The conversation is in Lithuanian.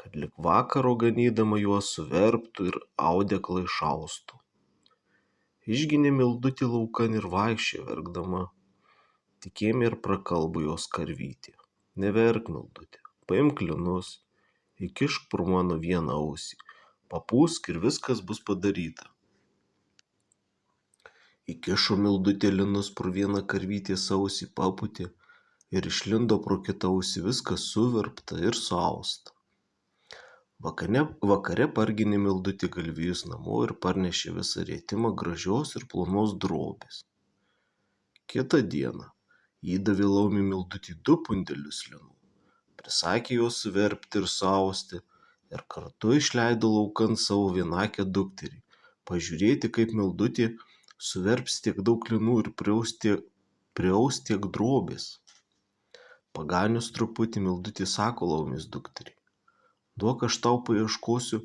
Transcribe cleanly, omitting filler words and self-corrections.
kad lig vakaro ganydama juos suverptų ir audeklą išaustų. Išginė Mildutį laukan ir vaikščiojo verkdama. Tik ėmė ir prakalbo jos karvytė. Neverk, Mildutė, paimk linus, įkišk pro mano vieną ausį, papūsk ir viskas bus padaryta. Įkišo Mildutė linus pro vieną karvytės ausį, papūtė ir išlindo pro kitą ausį, viskas suverpta ir suausta. Vakare parginė Mildutė galvijus namo ir parnešė visą rietimą gražios ir plonos drobės. Kitą dieną įdavė laumė Mildutį 2 pundelius linų, prisakė juos suverpti ir suausti ir kartu išleido laukan savo vienakę dukterį, pažiūrėti, kaip Mildutė suverps tiek daug linų ir priaus tiek drobės. Paganius truputį Mildutė sako laumės dukteriai: duok, aš tau paieškosiu